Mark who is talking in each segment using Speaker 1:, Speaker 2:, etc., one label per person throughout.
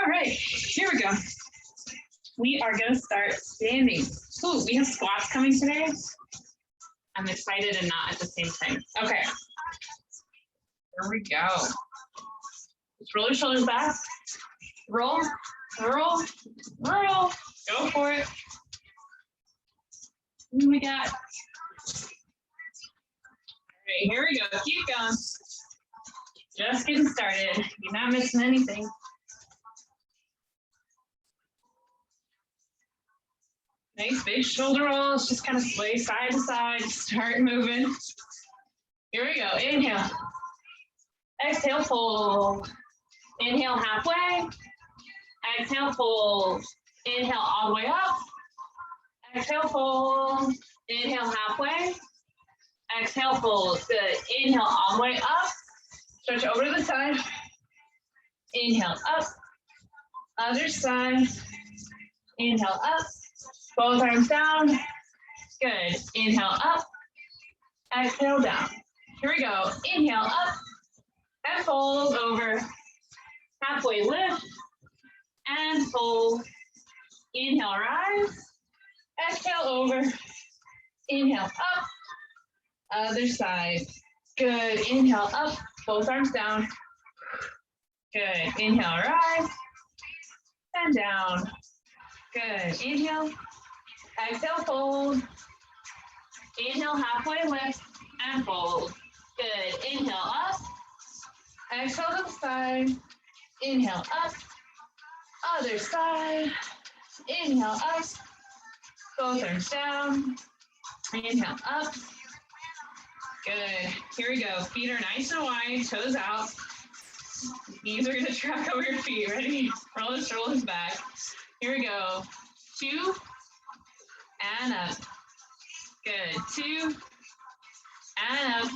Speaker 1: All right, here we go. We are going to start standing. Ooh, we have squats coming today. I'm excited and not at the same time. Okay, here we go. Just roll your shoulders back. Roll, roll, roll. Go for it. What do we got? All right, here we go. Keep going. Just getting started. You're not missing anything. Nice big shoulder rolls. Just kind of sway side to side. Start moving. Here we go. Inhale. Exhale, fold. Inhale halfway. Exhale, fold. Inhale all the way up. Exhale, fold. Inhale halfway. Exhale, fold. Good. Inhale all the way up. Stretch over to the side. Inhale up. Other side. Inhale up. Both arms down. Good. Inhale up. Exhale down. Here we go. Inhale up. And fold over. Halfway lift. And fold. Inhale, rise. Exhale over. Inhale up. Other side. Good. Inhale up. Both arms down. Good. Inhale, rise. And down. Good. Inhale. Exhale, fold. Inhale, halfway lift. And fold. Good. Inhale up. Exhale to the side. Inhale up. Other side. Inhale up. Both arms down. Inhale up. Good. Here we go. Feet are nice and wide, toes out. Knees are going to track over your feet. Ready? Roll the shoulders back. Here we go. 2 and up. Good. 2 and up.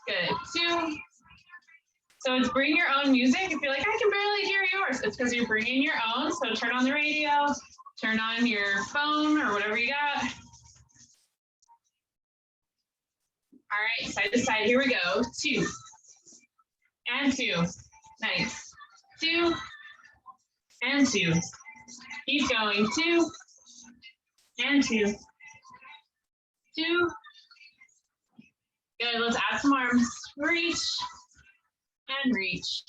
Speaker 1: Good. 2. So it's bring your own music. If you're like, I can barely hear yours, it's because you're bringing your own. So turn on the radio, turn on your phone or whatever you got. All right, side to side. Here we go. 2 and 2. Nice. 2 and 2. Keep going. 2 and 2. 2. Good. Let's add some arms. Reach and reach.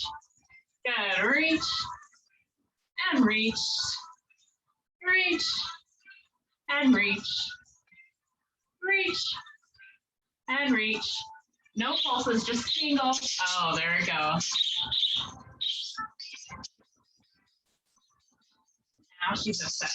Speaker 1: Good. Reach and reach. Reach and reach. Reach and reach. No pulses, just single. Oh, there we go. Now she's upset.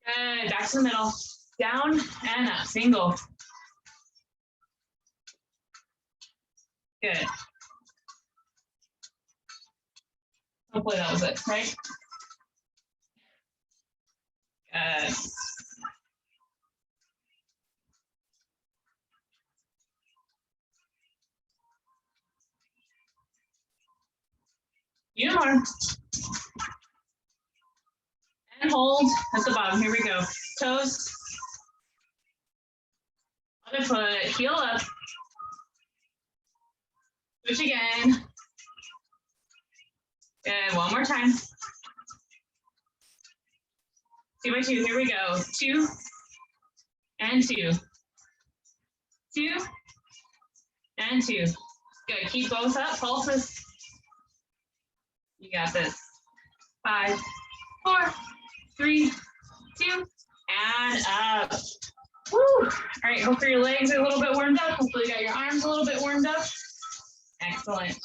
Speaker 1: Good, back to the middle. Down and up, single. Good. Hopefully that was it, right? Good. Few more. And hold at the bottom. Here we go. Toes. Other foot. Heel up. Switch again. Good. One more time. 2 by 2. Here we go. 2 and 2. 2 and 2. Good. Keep both up. Pulses. You got this. 5, 4, 3, 2, and up. Woo! All right. Hopefully your legs are a little bit warmed up. Hopefully you got your arms a little bit warmed up. Excellent.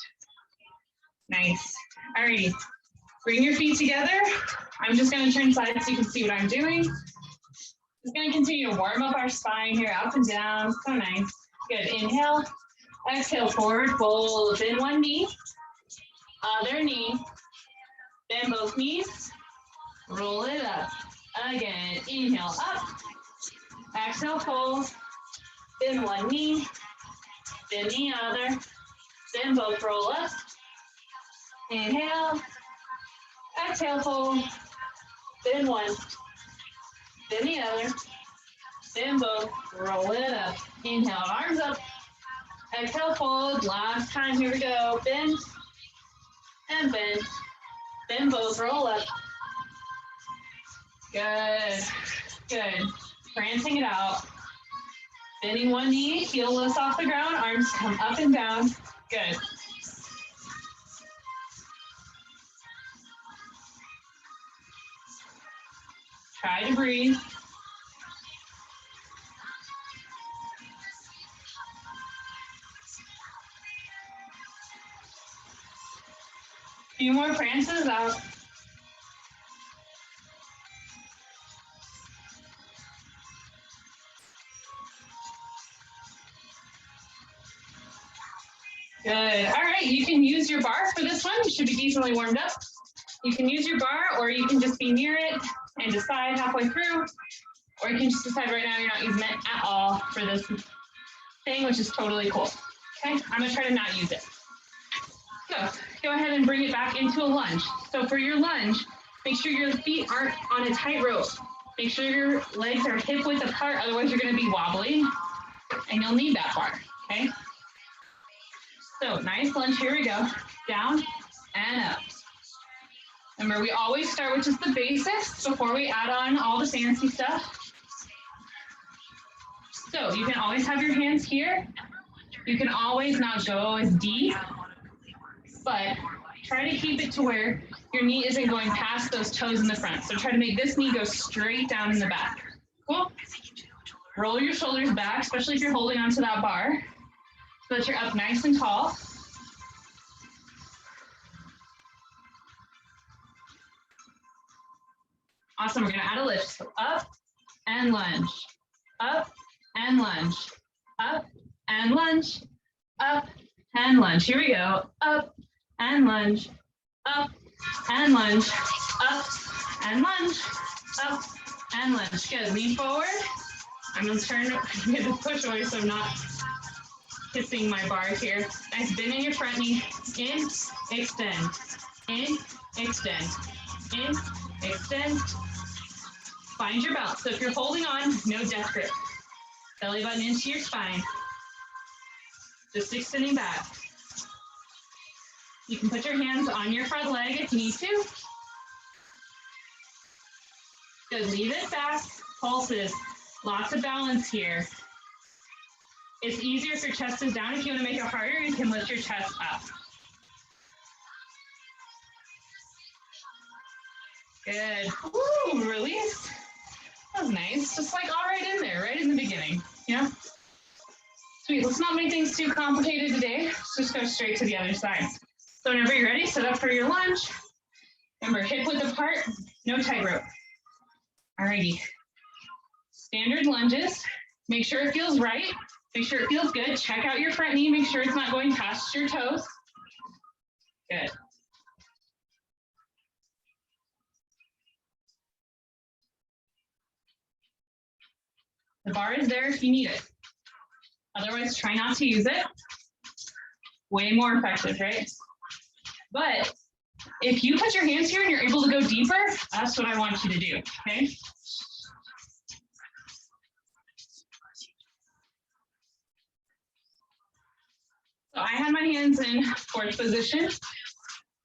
Speaker 1: Nice. All righty. Bring your feet together. I'm just going to turn sides so you can see what I'm doing. Just going to continue to warm up our spine here, up and down. So nice. Good. Inhale. Exhale, forward fold. Bend one knee. Other knee. Bend both knees. Roll it up. Again. Inhale, up. Exhale, fold. Bend one knee. Bend the other. Bend both, roll up. Inhale. Exhale, fold. Bend one. Bend the other. Bend both. Roll it up. Inhale, arms up. Exhale, fold. Last time. Here we go. Bend and bend. Bend both. Roll up. Good. Good. Prancing it out. Bending one knee. Heel lifts off the ground. Arms come up and down. Good. Try to breathe. Few more prances out. Good. All right, you can use your bar for this one. You should be decently warmed up. You can use your bar, or you can just be near it and decide halfway through, or you can just decide right now you're not using it at all for this thing, which is totally cool. Okay, I'm gonna try to not use it. So go ahead and bring it back into a lunge. So for your lunge, make sure your feet aren't on a tight rope. Make sure your legs are hip width apart, otherwise you're gonna be wobbly and you'll need that bar, okay? So nice lunge, here we go. Down and up. Remember, we always start with just the basics before we add on all the fancy stuff. So you can always have your hands here. You can always not go as deep, but try to keep it to where your knee isn't going past those toes in the front. So try to make this knee go straight down in the back. Cool? Roll your shoulders back, especially if you're holding onto that bar, so that you're up nice and tall. Awesome, we're gonna add a lift. So up and lunge, up and lunge, up and lunge, up and lunge. Here we go, up and lunge, up and lunge, up and lunge, up and lunge. Good, lean forward. I'm gonna get the push away so I'm not kissing my bar here. Nice bend in your front knee, in, extend, in, extend, in, extend. Find your balance. So if you're holding on, no death grip. Belly button into your spine. Just extending back. You can put your hands on your front leg if you need to. Good, leave it back. Pulses. Lots of balance here. It's easier if your chest is down. If you want to make it harder, you can lift your chest up. Good. Woo, release. That was nice. Just like all right in there, right in the beginning. Yeah. Sweet. Let's not make things too complicated today. Let's just go straight to the other side. So whenever you're ready, set up for your lunge. Remember, hip width apart, no tightrope. Alrighty. Standard lunges. Make sure it feels right. Make sure it feels good. Check out your front knee. Make sure it's not going past your toes. Good. The bar is there if you need it. Otherwise, try not to use it. Way more effective, right? But if you put your hands here and you're able to go deeper, that's what I want you to do, okay? So I had my hands in fourth position. So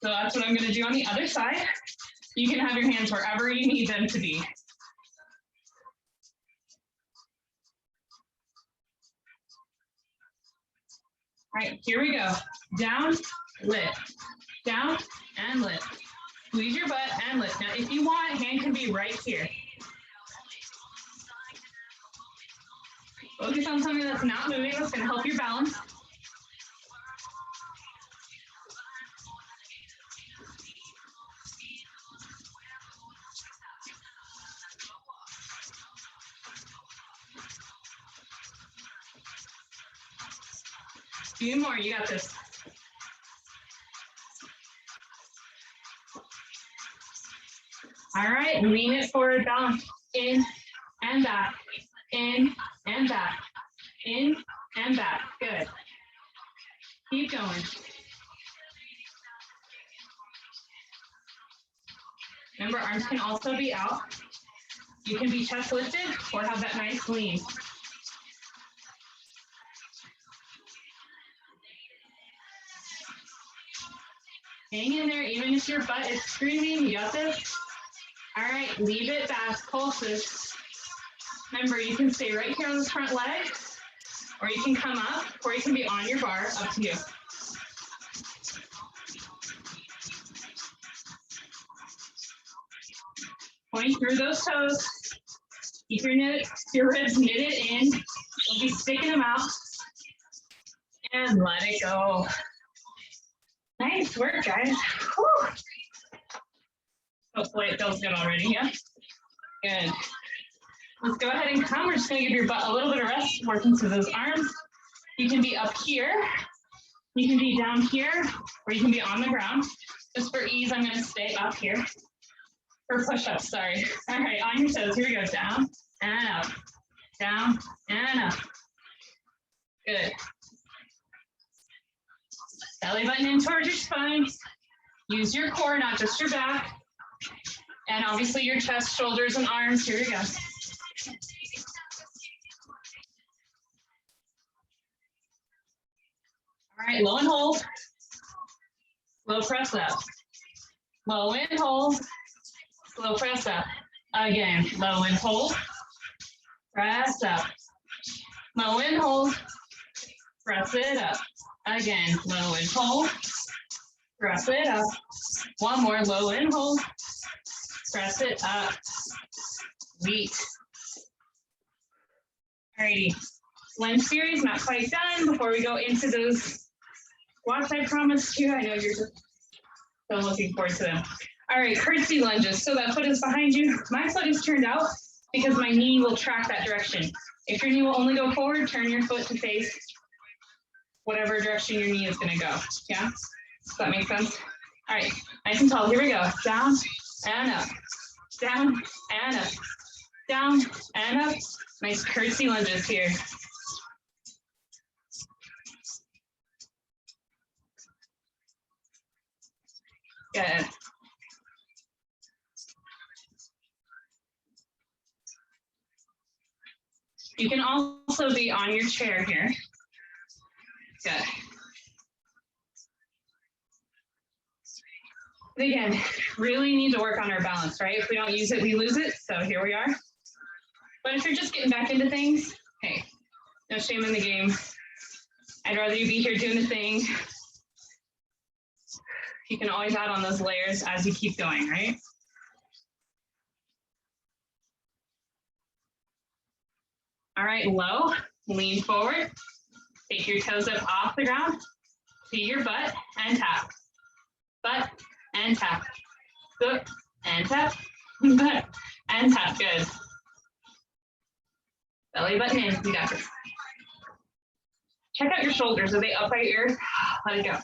Speaker 1: that's what I'm gonna do on the other side. You can have your hands wherever you need them to be. All right, here we go. Down, lift, down, and lift. Squeeze your butt and lift. Now, if you want, hand can be right here. Focus on something that's not moving. That's gonna help your balance. Few more, you got this. All right, lean it forward, balance. In and back, in and back, in and back. Good. Keep going. Remember, arms can also be out. You can be chest lifted or have that nice lean. Hang in there, even if your butt is screaming, you got this. All right, leave it back, pulses. Remember, you can stay right here on this front leg, or you can come up, or you can be on your bar, up to you. Point through those toes. Keep your ribs knitted in. Don't be sticking them out. And let it go. Nice work, guys. Whew. Hopefully it feels good already, yeah? Good. Let's go ahead and come. We're just gonna give your butt a little bit of rest, working through those arms. You can be up here, you can be down here, or you can be on the ground. Just for ease, I'm gonna stay up here. Or push-ups, sorry. All right, on your toes, here we go. Down and up, down and up. Good. Belly button in towards your spine. Use your core, not just your back. And obviously your chest, shoulders, and arms. Here we go. All right, low and hold. Slow press up. Low and hold. Slow press up. Again, low and hold. Press up. Low and hold. Press it up. Again, low and hold. Press it up. One more, low and hold. Press it up. Sweet. Alrighty. Lunge series, not quite done. Before we go into those squats I promised you, I know you're just so looking forward to them. All right, curtsy lunges. So that foot is behind you. My foot is turned out because my knee will track that direction. If your knee will only go forward, turn your foot to face whatever direction your knee is gonna go, yeah? Does that make sense? All right, nice and tall, here we go. Down and up, down and up, down and up. Nice curtsy lunges here. Good. You can also be on your chair here. Good. But again, really need to work on our balance, right? If we don't use it, we lose it. So here we are. But if you're just getting back into things, hey, no shame in the game. I'd rather you be here doing the thing. You can always add on those layers as you keep going, right? All right, low, lean forward. Take your toes up off the ground to your butt and tap. Butt and tap. Foot and tap. Butt and tap. Good. Belly button in. You got this. Check out your shoulders. Are they up by your ear? Let it go.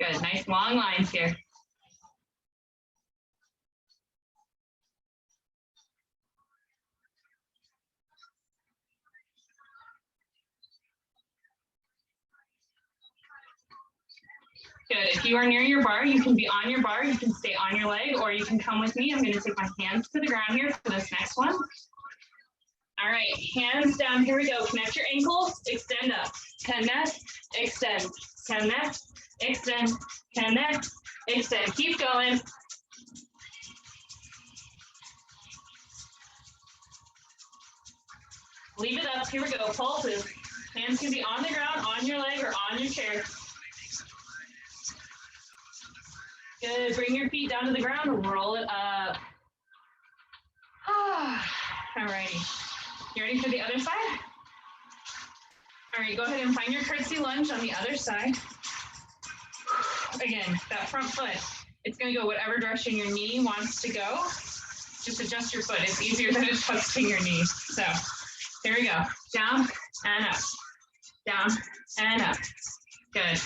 Speaker 1: Good. Nice long lines here. Good. If you are near your bar, you can be on your bar. You can stay on your leg, or you can come with me. I'm going to take my hands to the ground here for this next one. All right, hands down. Here we go. Connect your ankles. Extend up. Connect. Extend. Connect. Extend. Connect. Extend. Keep going. Leave it up. Here we go. Pulses. Hands can be on the ground, on your leg, or on your chair. Good. Bring your feet down to the ground and roll it up. All righty. You ready for the other side? All right, go ahead and find your curtsy lunge on the other side. Again, that front foot, it's going to go whatever direction your knee wants to go. Just adjust your foot. It's easier than adjusting your knee. So here we go. Down and up. Down and up. Good.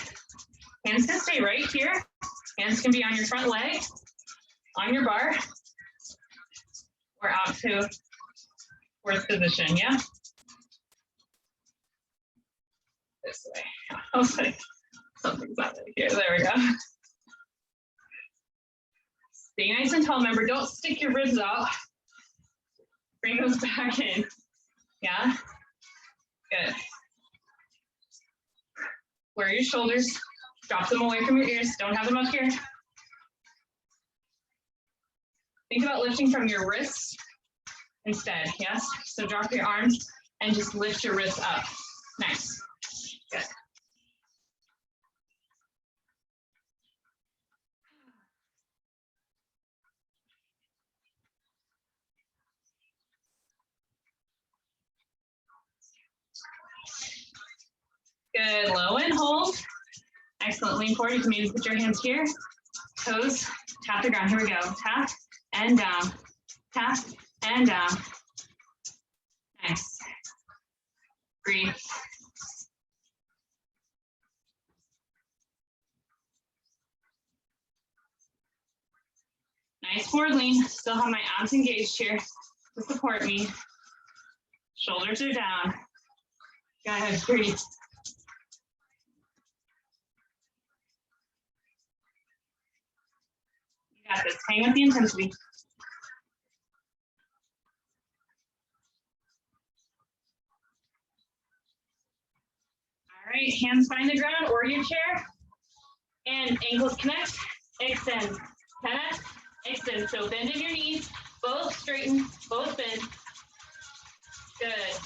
Speaker 1: Hands can stay right here. Hands can be on your front leg, on your bar, or out to fourth position, yeah? This way. I was like, something's not right here. There we go. Stay nice and tall. Remember, don't stick your ribs out. Bring those back in. Yeah? Good. Where are your shoulders? Drop them away from your ears. Don't have them up here. Think about lifting from your wrists instead, yes? So drop your arms and just lift your wrists up. Nice. Good. Good, low and hold. Excellent, lean forward. You can maybe put your hands here. Toes, tap the ground. Here we go. Tap and down. Tap and down. Nice. Breathe. Nice forward lean. Still have my abs engaged here to support me. Shoulders are down. Go ahead, breathe. You got this. Hang with the intensity. All right, hands find the ground or your chair. And ankles connect, extend, connect, extend. So bend in your knees, both straighten, both bend. Good.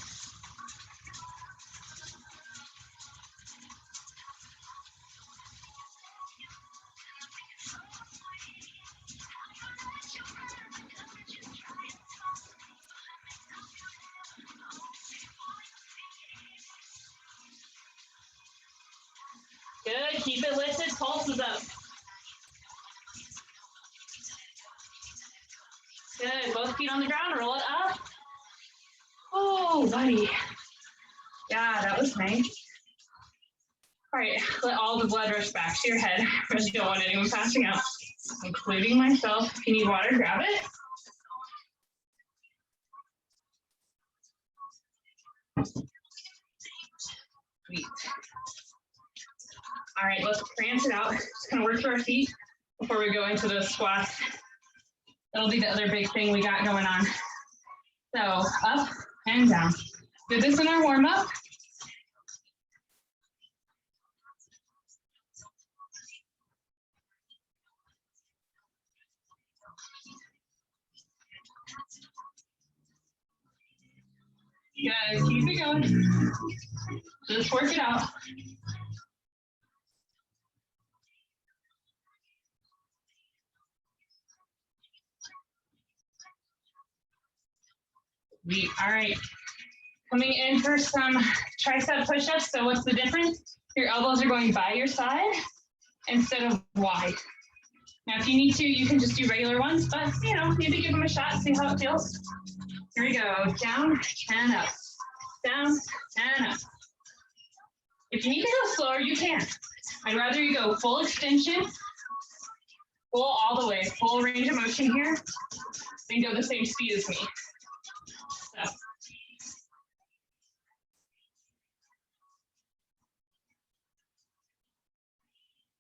Speaker 1: Good, keep it lifted, pulses up. Good, both feet on the ground, roll it up. Oh, buddy. Yeah, that was nice. All right, let all the blood rush back to your head. I just don't want anyone passing out, including myself. If you need water, grab it. Sweet. All right, let's prance it out. Just gonna work through our feet before we go into those squats. That'll be the other big thing we got going on. So up and down. Did this in our warm up. Guys, keep it going. Just work it out. All right, coming in for some tricep push-ups. So what's the difference? Your elbows are going by your side instead of wide. Now, if you need to, you can just do regular ones, but maybe give them a shot, see how it feels. Here we go, down and up, down and up. If you need to go slower, you can. I'd rather you go full extension, full all the way, full range of motion here, than go the same speed as me. So.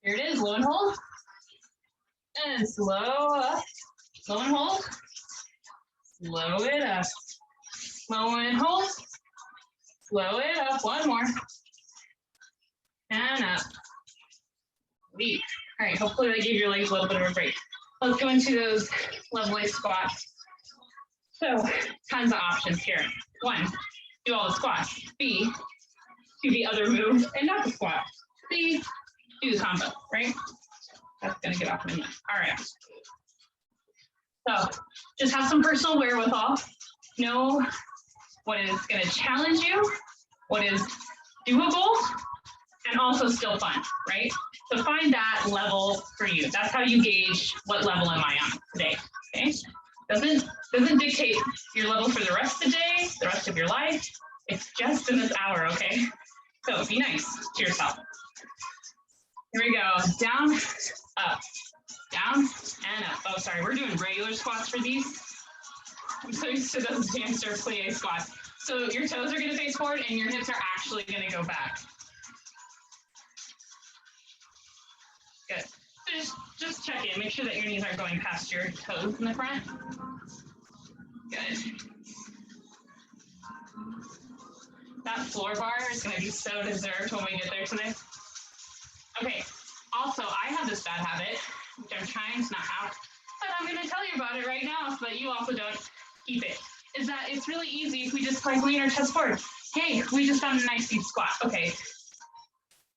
Speaker 1: Here it is, low and hold. And slow up, slow and hold. Slow it up. Slow and hold. Slow it up, one more. And up. Sweet. All right, hopefully that gave your legs a little bit of a break. Let's go into those lovely squats. So, tons of options here. 1, do all the squats. B, do the other move and not the squat. C, do the combo, right? That's gonna get off my mind. All right. So, just have some personal wherewithal. Know what is gonna challenge you, what is doable, and also still fun, right? So find that level for you. That's how you gauge what level am I on today, okay? Doesn't dictate your level for the rest of the day, the rest of your life. It's just in this hour, okay? So be nice to yourself. Here we go, down, up, down, and up. Oh, sorry, we're doing regular squats for these. I'm so used to those dancer plie squats. So your toes are gonna face forward and your hips are actually gonna go back. Good. So just check in. Make sure that your knees aren't going past your toes in the front. Good. That floor bar is going to be so deserved when we get there today. Okay, Also, I have this bad habit, which I'm trying to not have, but I'm going to tell you about it right now so that you also don't keep it, is that it's really easy if we just like lean our chest forward. Hey, we just done a nice deep squat. Okay.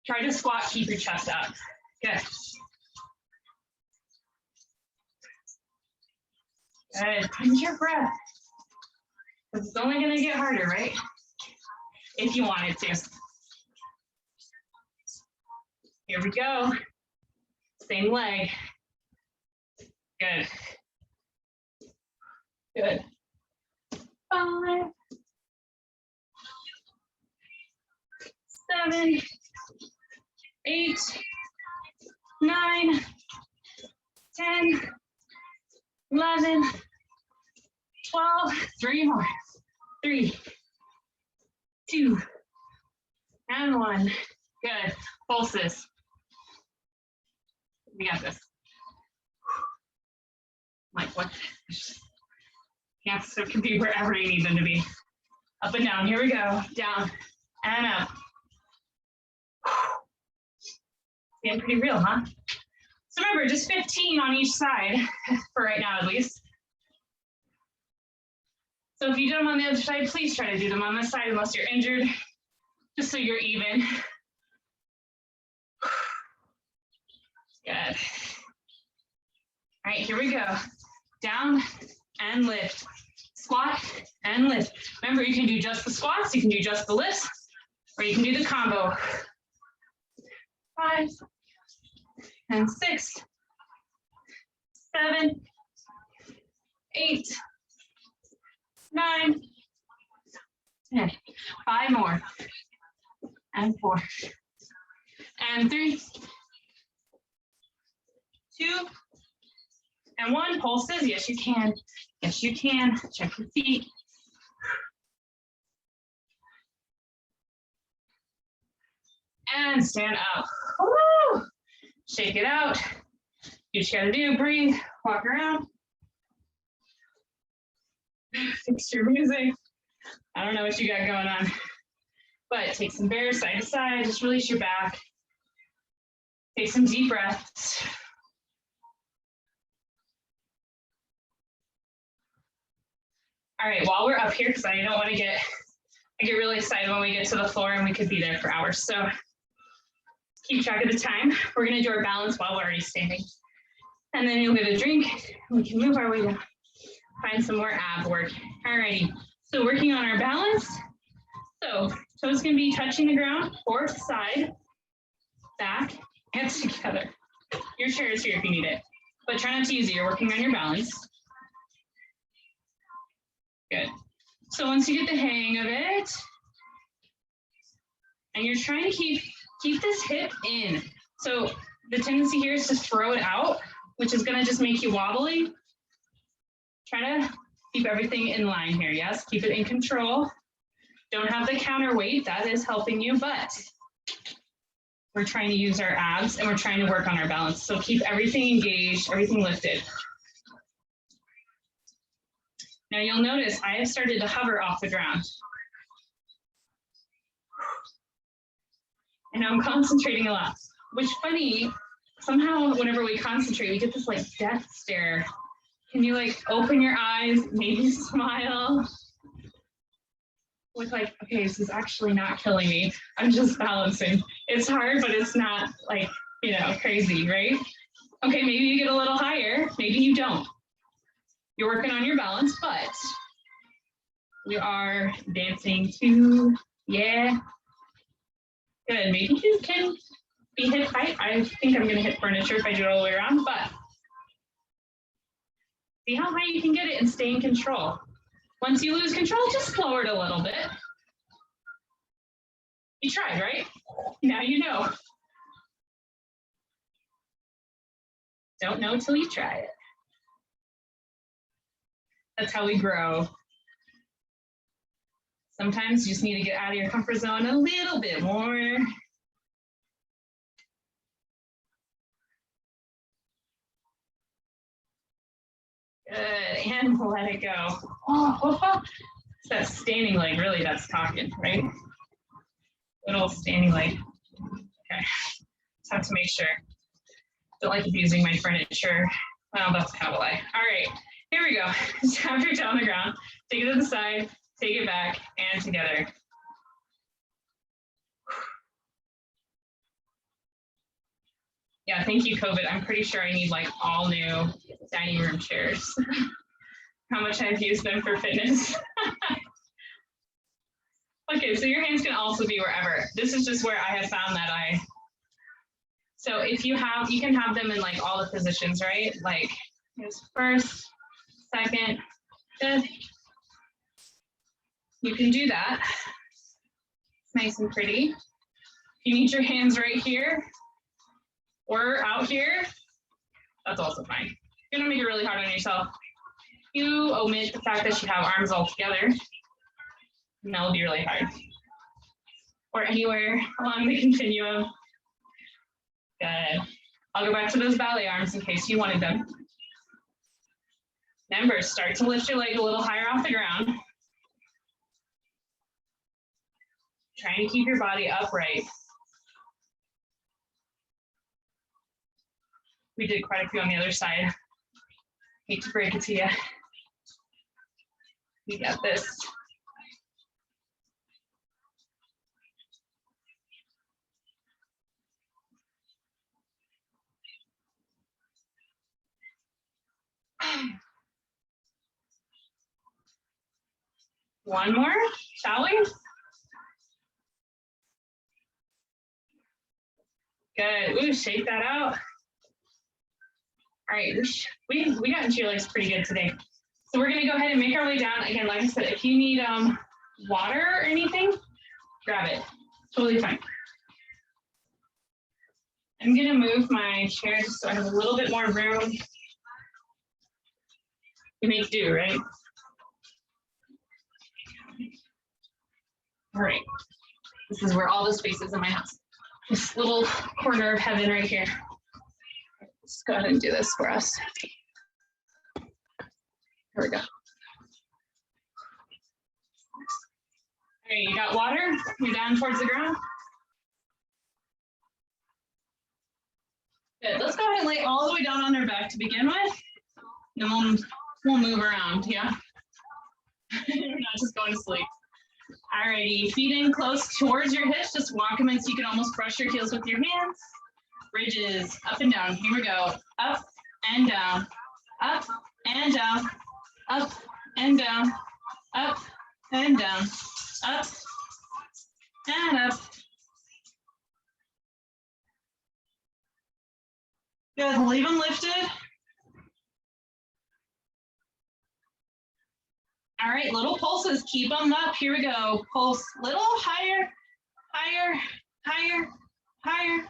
Speaker 1: Try to squat, keep your chest up. Good. Good. Find your breath. It's only going to get harder, right? If you want it to. Here we go. Same leg. Good. Good. 5, 7, 8, 9, 10, 11, 12, 3 more. 3, 2, and 1. Good. Pulses. We got this. Like what? Yeah, so it can be wherever you need them to be. Up and down. Here we go. Down and up. Getting pretty real, huh? So remember, just 15 on each side for right now, at least. So if you do them on the other side, please try to do them on this side unless you're injured, just so you're even. Good. All right, here we go. Down and lift. Squat and lift. Remember, you can do just the squats, you can do just the lifts, or you can do the combo. 5 and 6, 7, 8, 9, 10. 5 more. And 4. And 3, 2, and 1. Pulses. Yes, you can. Yes, you can. Check your feet. And stand up. Woo! Shake it out. Do what you gotta do. Breathe. Walk around. Fix your music. I don't know what you got going on. But take some bear side to side. Just release your back. Take some deep breaths. All right, while we're up here, because I don't want to I get really excited when we get to the floor and we could be there for hours. So keep track of the time. We're going to do our balance while we're already standing. And then you'll get a drink. We can move our way down. Find some more ab work. All righty. So working on our balance. So toes can be touching the ground, forth, side, back, and together. Your chair is here if you need it. But try not to use it. You're working on your balance. Good. So once you get the hang of it, and you're trying to keep this hip in. So the tendency here is to throw it out, which is going to just make you wobbly. Try to keep everything in line here. Yes, keep it in control. Don't have the counterweight. That is helping you, but we're trying to use our abs and we're trying to work on our balance. So keep everything engaged, everything lifted. Now you'll notice I have started to hover off the ground. And I'm concentrating a lot, which funny, somehow whenever we concentrate, we get this like death stare. Can you like open your eyes, maybe smile? Look like, okay, this is actually not killing me. I'm just balancing. It's hard, but it's not like, you know, crazy, right? Okay, maybe you get a little higher, maybe you don't. You're working on your balance, but we are dancing to, yeah. Good, maybe you can be hip height. I think I'm gonna hit furniture if I do it all the way around, but see how high you can get it and stay in control. Once you lose control, just lower it a little bit. You tried, right? Now you know. Don't know till you try it. That's how we grow. Sometimes you just need to get out of your comfort zone a little bit more. Good, and let it go. Oh, it's that standing leg, really, that's talking, right? Little standing leg. Okay, just have to make sure. Don't like abusing my furniture. Well, that's kind of a lie. All right, here we go. Tap your toe on the ground. Take it to the side, take it back, and together. Yeah, thank you, COVID. I'm pretty sure I need like all new dining room chairs. How much I've used them for fitness. Okay, so your hands can also be wherever. This is just where I have found that so if you can have them in like all the positions, right? Like here's first, second, fifth. You can do that. It's nice and pretty. You need your hands right here or out here. That's also fine. You're gonna make it really hard on yourself. You omit the fact that you have arms all together, and that will be really hard. Or anywhere along the continuum. Good. I'll go back to those ballet arms in case you wanted them. Remember, start to lift your leg a little higher off the ground. Trying to keep your body upright. We did quite a few on the other side. Hate to break it to you. You got this. One more, shall we? Good. Ooh, shake that out. All right, we got into your legs pretty good today. So we're gonna go ahead and make our way down. Again, like I said, if you need water or anything, grab it. Totally fine. I'm gonna move my chair just so I have a little bit more room. You make do, right? All right. This is where all the space is in my house. This little corner of heaven right here. Let's go ahead and do this for us. Here we go. All right, you got water? You're down towards the ground? Good. Let's go ahead and lay all the way down on our back to begin with. Then we'll move around, yeah? We're not just going to sleep. All righty, feet in close towards your hips. Just walk them in so you can almost brush your heels with your hands. Bridges, up and down. Here we go. Up and down, up and down, up and down, up and down, up and up. Good, leave them lifted. All right, little pulses, keep them up. Here we go. Pulse little higher, higher, higher, higher.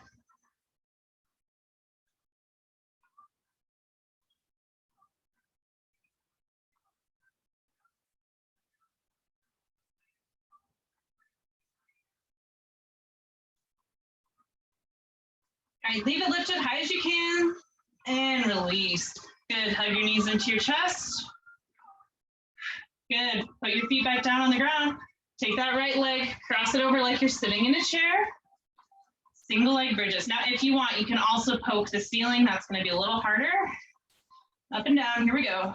Speaker 1: All right, leave it lifted high as you can and release. Good, hug your knees into your chest. Good, put your feet back down on the ground. Take that right leg, cross it over like you're sitting in a chair. Single leg bridges. Now, if you want, you can also poke the ceiling. That's gonna be a little harder. Up and down, here we go.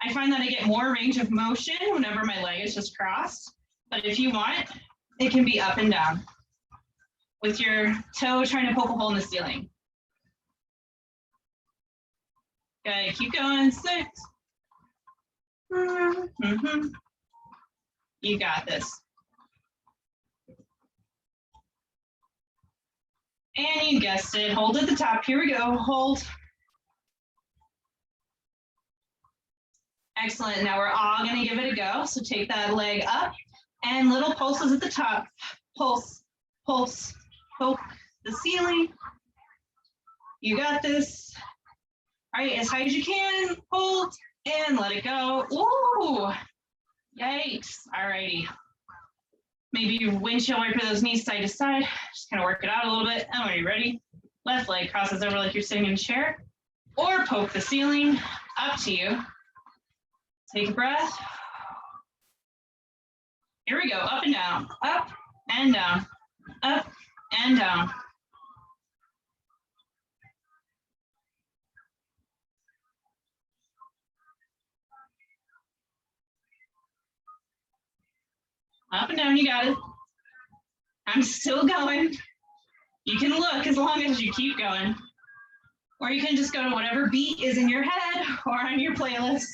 Speaker 1: I find that I get more range of motion whenever my leg is just crossed. But if you want, it can be up and down with your toe trying to poke a hole in the ceiling. Okay, keep going, 6. You got this. And you guessed it, hold at the top. Here we go, hold. Excellent, now we're all gonna give it a go. So take that leg up and little pulses at the top. Pulse, pulse, poke the ceiling. You got this. All right, as high as you can, hold and let it go. Ooh, yikes, all righty. Maybe you windshield wiper those knees side to side. Just kind of work it out a little bit. Oh, are you ready? Left leg crosses over like you're sitting in a chair. Or poke the ceiling, up to you. Take a breath. Here we go, up and down, up and down, up and down. Up and down, you got it. I'm still going. You can look as long as you keep going. Or you can just go to whatever beat is in your head or on your playlist.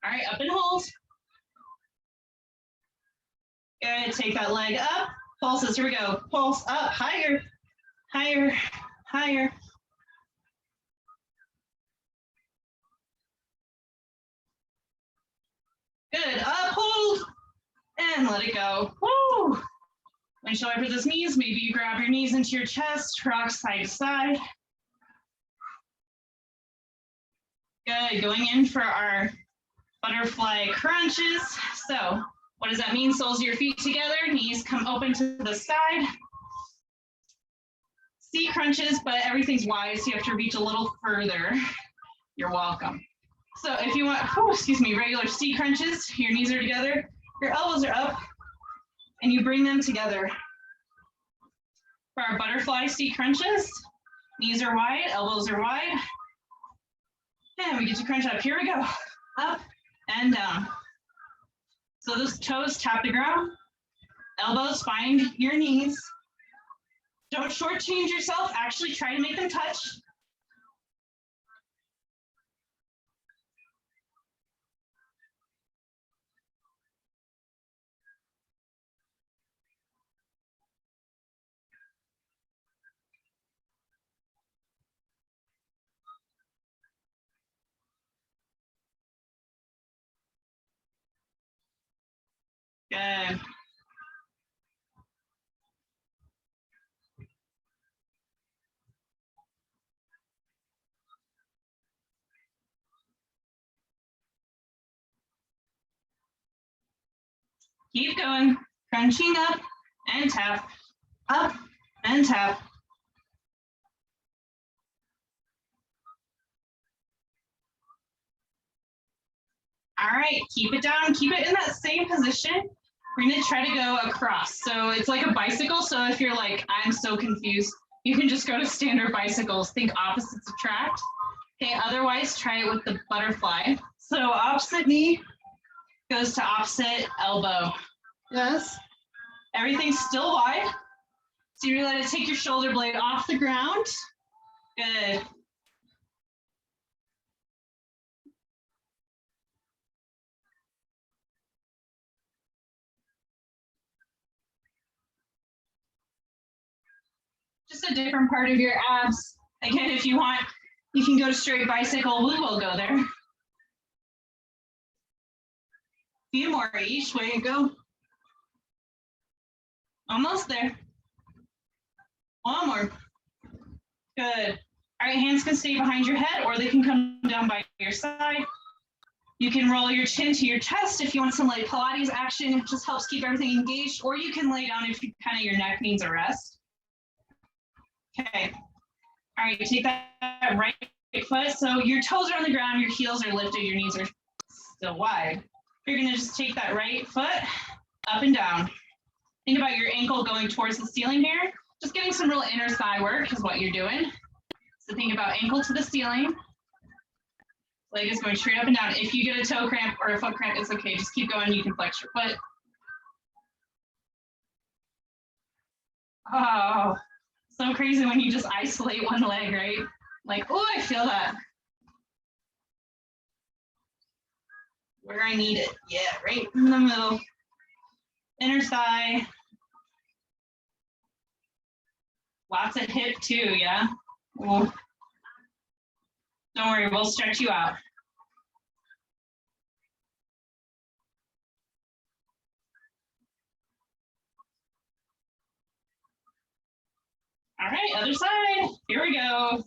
Speaker 1: All right, up and hold. Good, take that leg up. Pulses, here we go. Pulse up, higher, higher, higher. Good, up, hold, and let it go. Woo! Windshield wiper those knees. Maybe you grab your knees into your chest, rock side to side. Good, going in for our butterfly crunches. So what does that mean? Soles of your feet together, knees come open to the side. C crunches, but everything's wide, so you have to reach a little further. You're welcome. So if you want, regular C crunches, your knees are together, your elbows are up, and you bring them together. For our butterfly C crunches, knees are wide, elbows are wide. And we get to crunch up. Here we go. Up and down. So those toes tap the ground, elbows find your knees. Don't shortchange yourself, actually try to make them touch. Good. Keep going, crunching up and tap, up and tap. All right, keep it down, keep it in that same position. We're gonna try to go across. So it's like a bicycle. So if you're like, I'm so confused, you can just go to standard bicycles. Think opposites attract. Okay, otherwise try it with the butterfly. So opposite knee goes to opposite elbow. Yes. Everything's still wide. So you're gonna take your shoulder blade off the ground. Good. Just a different part of your abs. Again, if you want, you can go to straight bicycle. We will go there. Few more each way you go. Almost there. One more. Good. All right, hands can stay behind your head or they can come down by your side. You can roll your chin to your chest if you want some light Pilates action. It just helps keep everything engaged, or you can lay down if you kind of your neck needs a rest. Okay. All right, take that right foot. So your toes are on the ground, your heels are lifted, your knees are still wide. You're gonna just take that right foot up and down. Think about your ankle going towards the ceiling here. Just getting some real inner thigh work is what you're doing. So think about ankle to the ceiling. Leg is going straight up and down. If you get a toe cramp or a foot cramp, it's okay. Just keep going. You can flex your foot. Oh, so crazy when you just isolate one leg, right? Like, oh, I feel that. Where I need it. Yeah, right in the middle. Inner thigh. Lots of hip too, yeah? Ooh. Don't worry, we'll stretch you out. All right, other side. Here we go.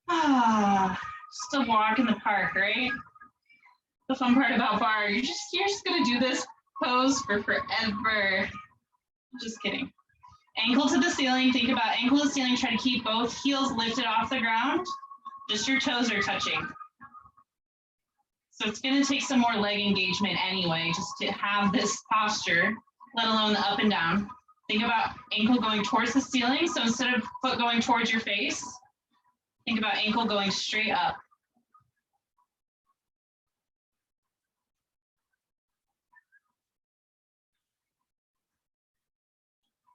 Speaker 1: Just a walk in the park, right? The fun part about Barre, you're just gonna do this pose for forever. Just kidding. Ankle to the ceiling. Think about ankle to the ceiling. Try to keep both heels lifted off the ground. Just your toes are touching. So it's gonna take some more leg engagement anyway, just to have this posture, let alone the up and down. Think about ankle going towards the ceiling. So instead of foot going towards your face, Think about ankle going straight up.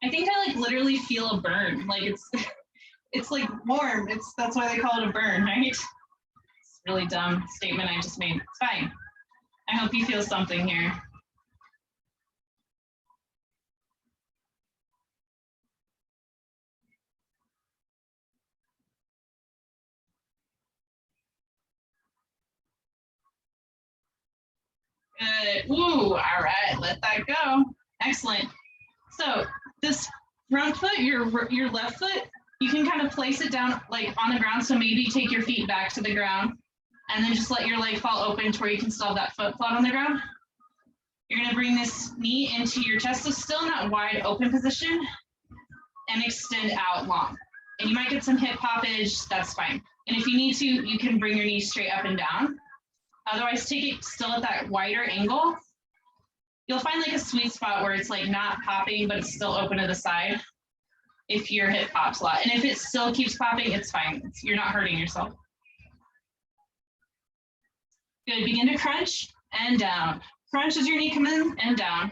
Speaker 1: I think I like literally feel a burn. Like it's like warm. That's why they call it a burn, right? It's a really dumb statement I just made. It's fine. I hope you feel something here. Good. Ooh, all right, let that go. Excellent. So this front foot, your left foot, you can kind of place it down like on the ground. So maybe take your feet back to the ground and then just let your leg fall open to where you can still have that foot flat on the ground. You're gonna bring this knee into your chest, so still in that wide open position and extend out long. And you might get some hip poppage, that's fine. And if you need to, you can bring your knees straight up and down. Otherwise, take it still at that wider angle. You'll find like a sweet spot where it's like not popping, but it's still open to the side if your hip pops a lot. And if it still keeps popping, it's fine. You're not hurting yourself. Good, begin to crunch and down. Crunch as your knee comes in and down.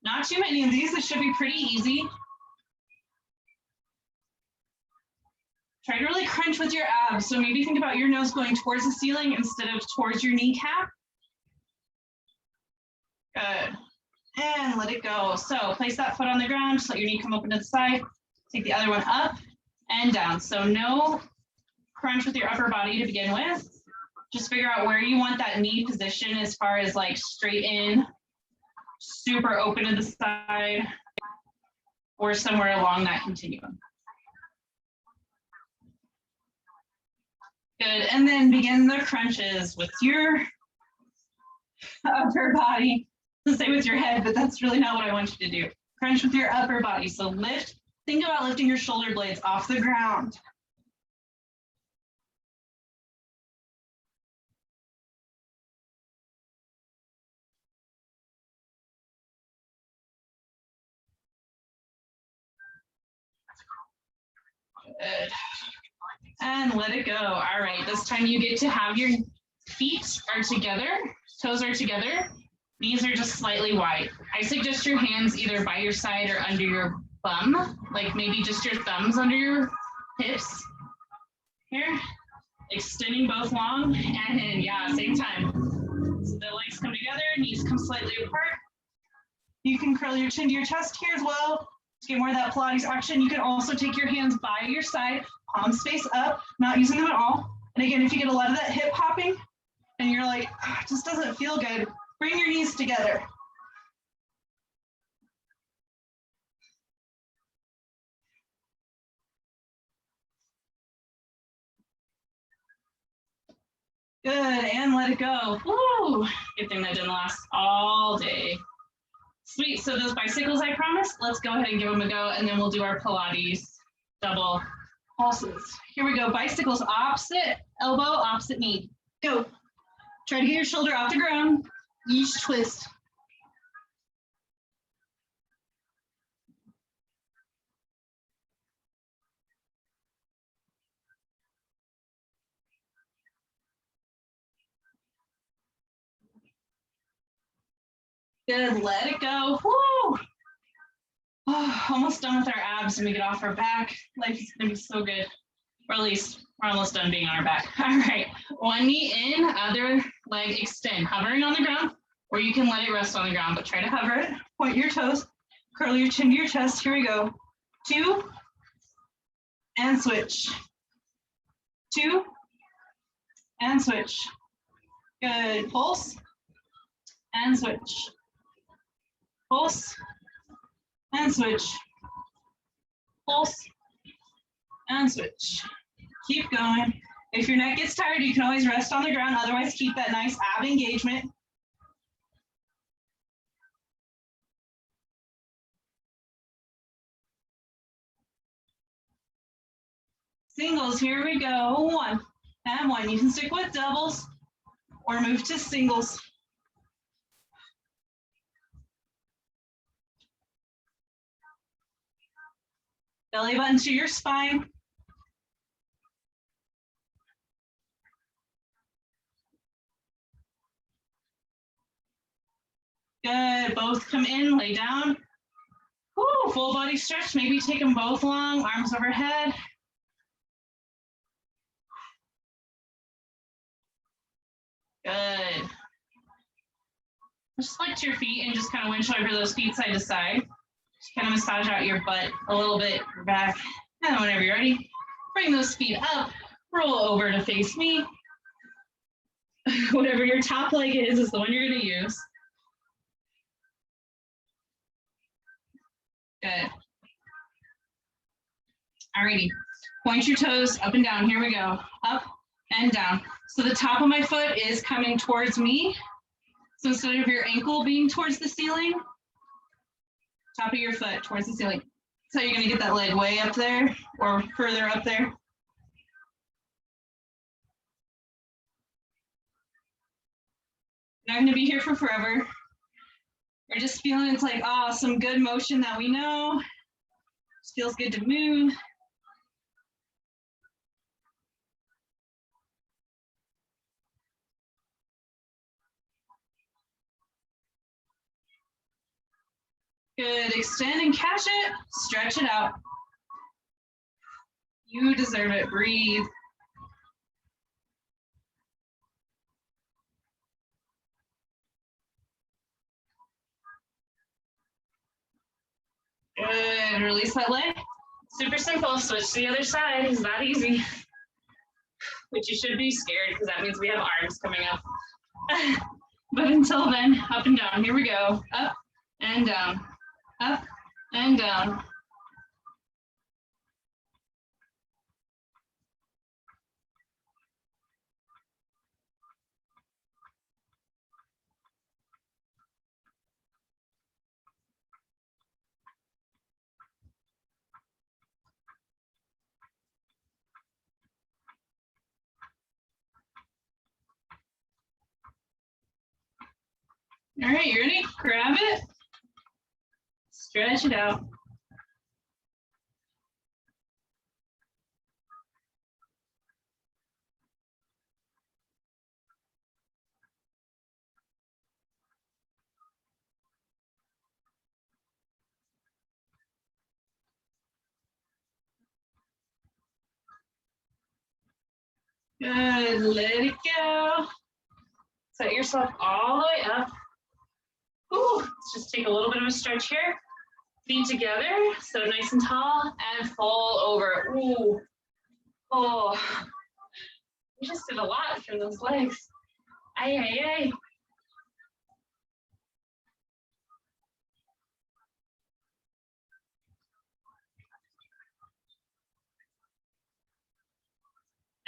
Speaker 1: Not too many of these, it should be pretty easy. Try to really crunch with your abs. So maybe think about your nose going towards the ceiling instead of towards your kneecap. Good. And let it go. So place that foot on the ground, just let your knee come open to the side. Take the other one up and down. So no crunch with your upper body to begin with. Just figure out where you want that knee position as far as like straight in, super open to the side, or somewhere along that continuum. Good, and then begin the crunches with your upper body. To say with your head, but that's really not what I want you to do. Crunch with your upper body. So lift, think about lifting your shoulder blades off the ground. Good. And let it go. All right, this time you get to have your feet are together, toes are together, knees are just slightly wide. I suggest your hands either by your side or under your bum, like maybe just your thumbs under your hips. Here, extending both long and yeah, same time. So the legs come together, knees come slightly apart. You can curl your chin to your chest here as well to get more of that Pilates action. You can also take your hands by your side, palms face up, not using them at all. And again, if you get a lot of that hip hopping and you're like, it just doesn't feel good, bring your knees together. Good, and let it go. Woo! Good thing that didn't last all day. Sweet, so those bicycles I promised, let's go ahead and give them a go, and then we'll do our Pilates double pulses. Here we go, bicycles, opposite elbow, opposite knee. Go. Try to get your shoulder off the ground. Yeesh, twist. Good, let it go. Woo! Oh, almost done with our abs and we get off our back. Life is gonna be so good. Or at least we're almost done being on our back. All right, one knee in, other leg extend, hovering on the ground, or you can let it rest on the ground, but try to hover it. Point your toes, curl your chin to your chest. Here we go. 2, and switch. 2, and switch. Good, pulse, and switch. Pulse, and switch. Pulse, and switch. Keep going. If your neck gets tired, you can always rest on the ground. Otherwise, keep that nice ab engagement. Singles, here we go. 1 and 1. You can stick with doubles or move to singles. Belly button to your spine. Good, both come in, lay down. Woo, full body stretch, maybe take them both long, arms overhead. Good. Just flex your feet and just kind of winch over those feet side to side. Just kind of massage out your butt a little bit, your back. And then whenever you're ready, bring those feet up, roll over to face me. Whatever your top leg is the one you're going to use. Good. Alrighty. Point your toes up and down. Here we go. Up and down. So the top of my foot is coming towards me. So instead of your ankle being towards the ceiling, top of your foot towards the ceiling. So you're going to get that leg way up there or further up there. Not going to be here for forever. We're just feeling it's like, oh, some good motion that we know. Just feels good to move. Good, extend and catch it, stretch it out. You deserve it, breathe. Good, release that leg. Super simple, switch to the other side, it's that easy. But you should be scared because that means we have arms coming up. But until then, up and down, here we go. Up and down, up and down. All right, you ready? Grab it, stretch it out. Good, let it go. Set yourself all the way up. Ooh, let's just take a little bit of a stretch here. Feet together, so nice and tall, and fall over. Ooh, oh, we just did a lot for those legs. Ay, ay, ay.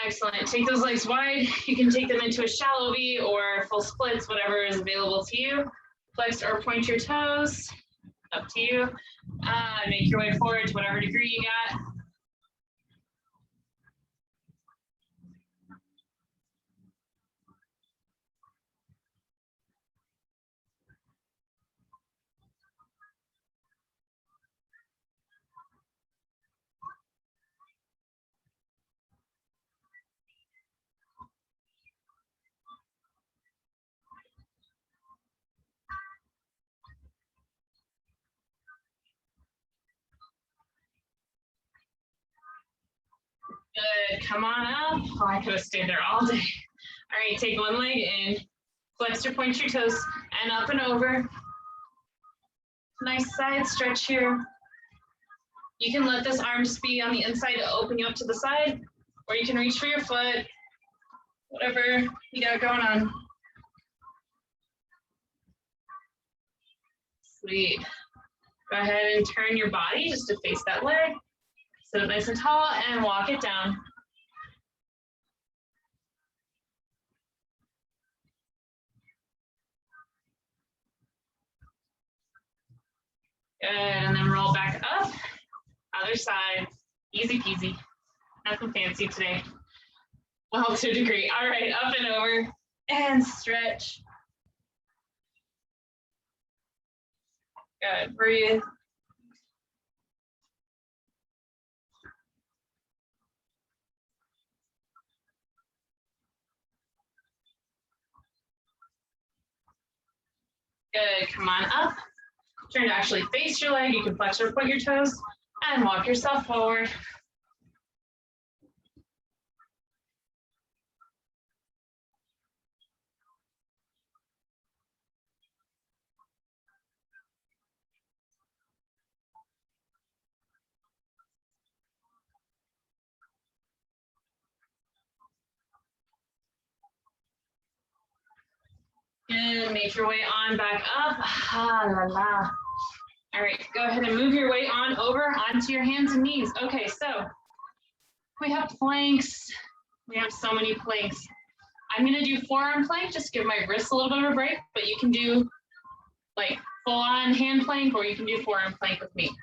Speaker 1: Excellent. Take those legs wide. You can take them into a shallow V or full splits, whatever is available to you. Flex or point your toes. Up to you. Make your way forward to whatever degree you got. Good. Come on up. Oh, I could have stayed there all day. All right, take one leg in. Flex or point your toes and up and over. Nice side stretch here. You can let this arm just be on the inside to open you up to the side, or you can reach for your foot, whatever you got going on. Sweet. Go ahead and turn your body just to face that leg. Sit up nice and tall and walk it down. Good, and then roll back up. Other side, easy peasy. Nothing fancy today. Well, to a degree. All right, up and over and stretch. Good, breathe. Good, come on up. Turn to actually face your leg. You can flex or point your toes and walk yourself forward. Good, make your way on back up. Ah, la, la. All right, go ahead and move your weight on over onto your hands and knees. Okay, so we have planks. We have so many planks. I'm gonna do forearm plank, just give my wrists a little bit of a break, but you can do like full on hand plank or you can do forearm plank with me.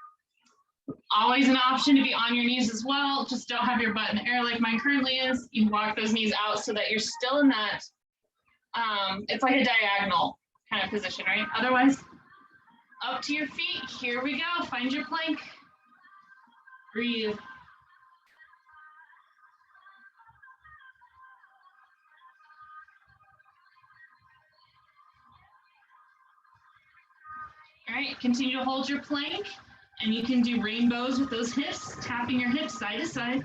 Speaker 1: Always an option to be on your knees as well. Just don't have your butt in the air like mine currently is. You can walk those knees out so that you're still in that, it's like a diagonal kind of position, right? Otherwise, up to your feet. Here we go. Find your plank. Breathe. All right, continue to hold your plank, and you can do rainbows with those hips, tapping your hips side to side.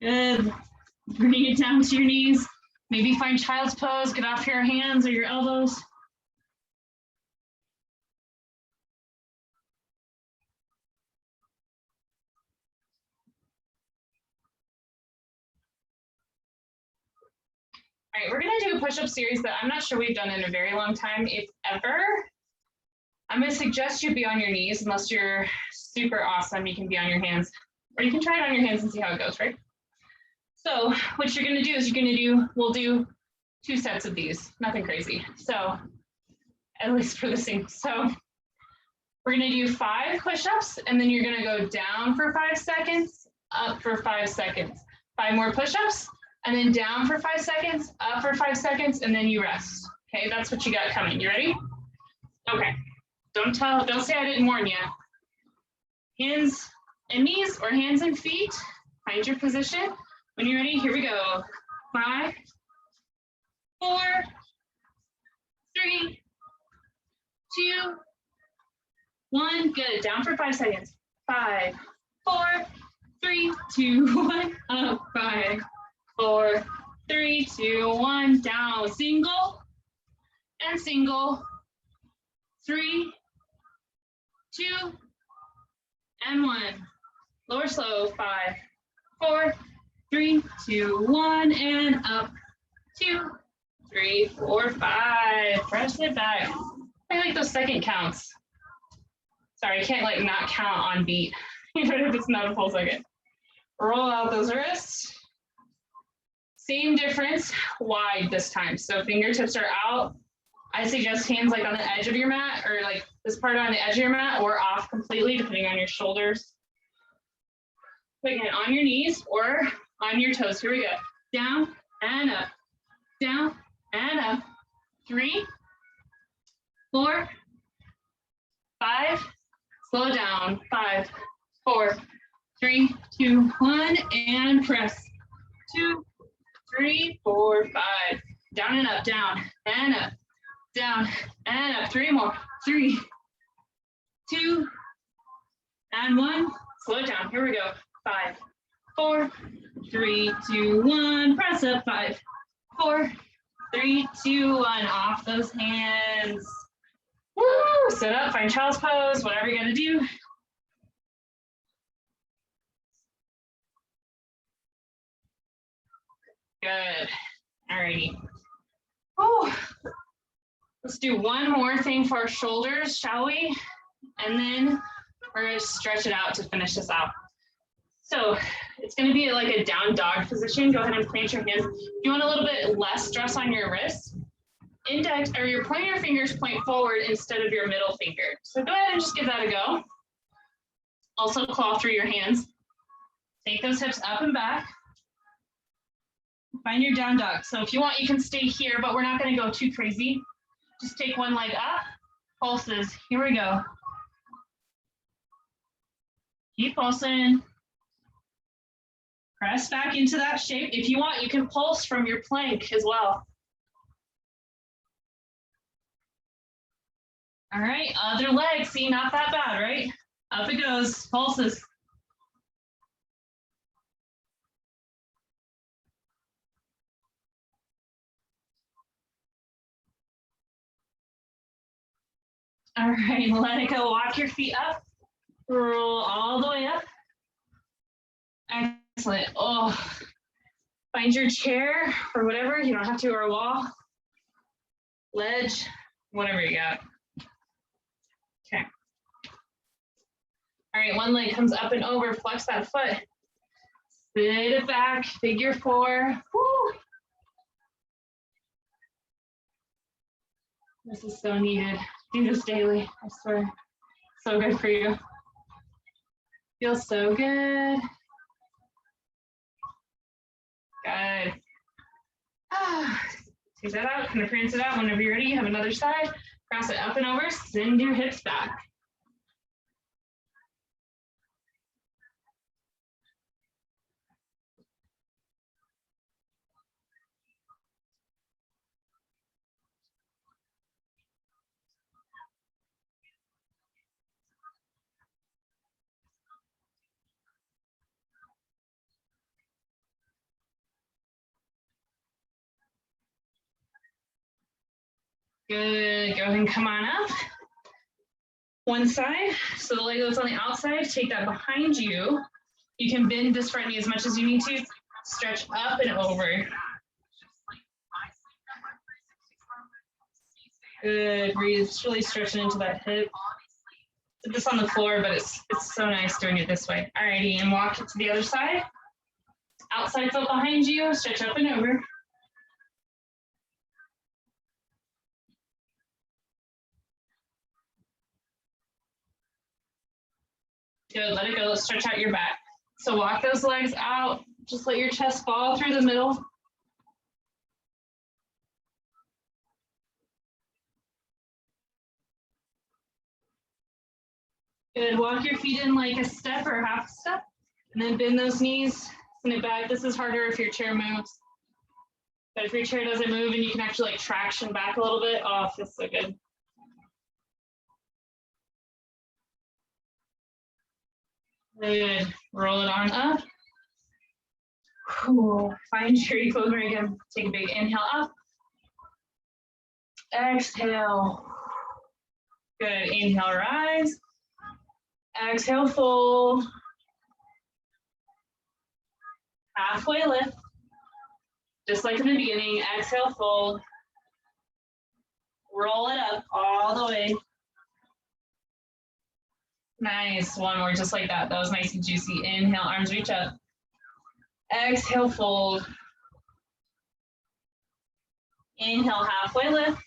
Speaker 1: Good. Bring it down to your knees. Maybe find child's pose, get off your hands or your elbows. All right, we're gonna do a push-up series that I'm not sure we've done in a very long time, if ever. I'm gonna suggest you be on your knees, unless you're super awesome, you can be on your hands. Or you can try it on your hands and see how it goes, right? So what you're gonna do is we'll do 2 sets of these, nothing crazy. So at least for the same. So we're gonna do 5 push-ups and then you're gonna go down for 5 seconds, up for 5 seconds. 5 more push-ups and then down for 5 seconds, up for 5 seconds, and then you rest. Okay, that's what you got coming. You ready? Okay, don't say I didn't warn you. Hands and knees or hands and feet, find your position. When you're ready, here we go. 5, 4, 3, 2, 1. Good. Down for 5 seconds. 5, 4, 3, 2, 1. Up. 5, 4, 3, 2, 1. Down. Single and single. 3, 2, and 1. Lower slow. 5, 4, 3, 2, 1, and up. 2, 3, 4, 5. Press it back. I like those second counts. Sorry, I can't like not count on beat, even if it's not a full second. Roll out those wrists. Same difference, wide this time. So fingertips are out. I suggest hands like on the edge of your mat or like this part on the edge of your mat or off completely, depending on your shoulders. Again, on your knees or on your toes. Here we go. Down and up, down and up. 3, 4, 5. Slow down. 5, 4, 3, 2, 1, and press. 2, 3, 4, 5. Down and up, down and up, down and up. 3 more. 3, 2, and 1. Slow it down. Here we go. 5, 4, 3, 2, 1. Press up. 5, 4, 3, 2, 1. Off those hands. Woo! Sit up, find child's pose, whatever you're gonna do. Good. Alrighty. Oh, let's do one more thing for our shoulders, shall we? And then we're gonna stretch it out to finish this out. So it's gonna be like a down dog position. Go ahead and plant your hands. If you want a little bit less stress on your wrists, index or your pointer fingers point forward instead of your middle finger. So go ahead and just give that a go. Also claw through your hands. Take those hips up and back. Find your down dog. So if you want, you can stay here, but we're not going to go too crazy. Just take one leg up, pulses. Here we go. Keep pulsing. Press back into that shape. If you want, you can pulse from your plank as well. All right, other leg. See, not that bad, right? Up it goes, pulses. All right, let it go. Walk your feet up. Roll all the way up. Excellent. Oh, find your chair or whatever. You don't have to, or a wall, ledge, whatever you got. Okay. All right, one leg comes up and over. Flex that foot. Spit it back. Figure four. Woo. This is so needed. Do this daily, I swear. So good for you. Feels so good. Good. Take that out, kind of prance it out. Whenever you're ready, you have another side. Cross it up and over, send your hips back. Good, go ahead and come on up. One side, so the leg that's on the outside, take that behind you. You can bend this front knee as much as you need to. Stretch up and over. Good, breathe, just really stretching into that hip. Did this on the floor, but it's so nice doing it this way. Alrighty, and walk it to the other side. Outside foot behind you, stretch up and over. Good, let it go. Let's stretch out your back. So walk those legs out. Just let your chest fall through the middle. Good, walk your feet in like a step or half a step, and then bend those knees, send it back. This is harder if your chair moves. But if your chair doesn't move and you can actually like traction back a little bit, oh, it feels so good. Good, roll it on up. Whew. Find your equilibrium again. Take a big inhale up. Exhale. Good, inhale, rise. Exhale, fold. Halfway lift. Just like in the beginning, exhale, fold. Roll it up all the way. Nice, one more just like that. That was nice and juicy. Inhale, arms reach up. Exhale, fold. Inhale, halfway lift.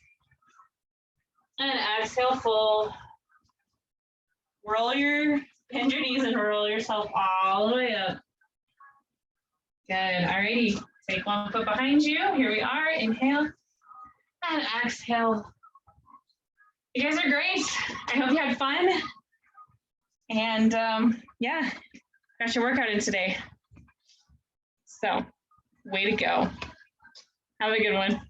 Speaker 1: And exhale, fold. Bend your knees and roll yourself all the way up. Good, alrighty. Take one foot behind you. Here we are, inhale and exhale. You guys are great. I hope you had fun. And yeah, got your workout in today. So, way to go. Have a good one.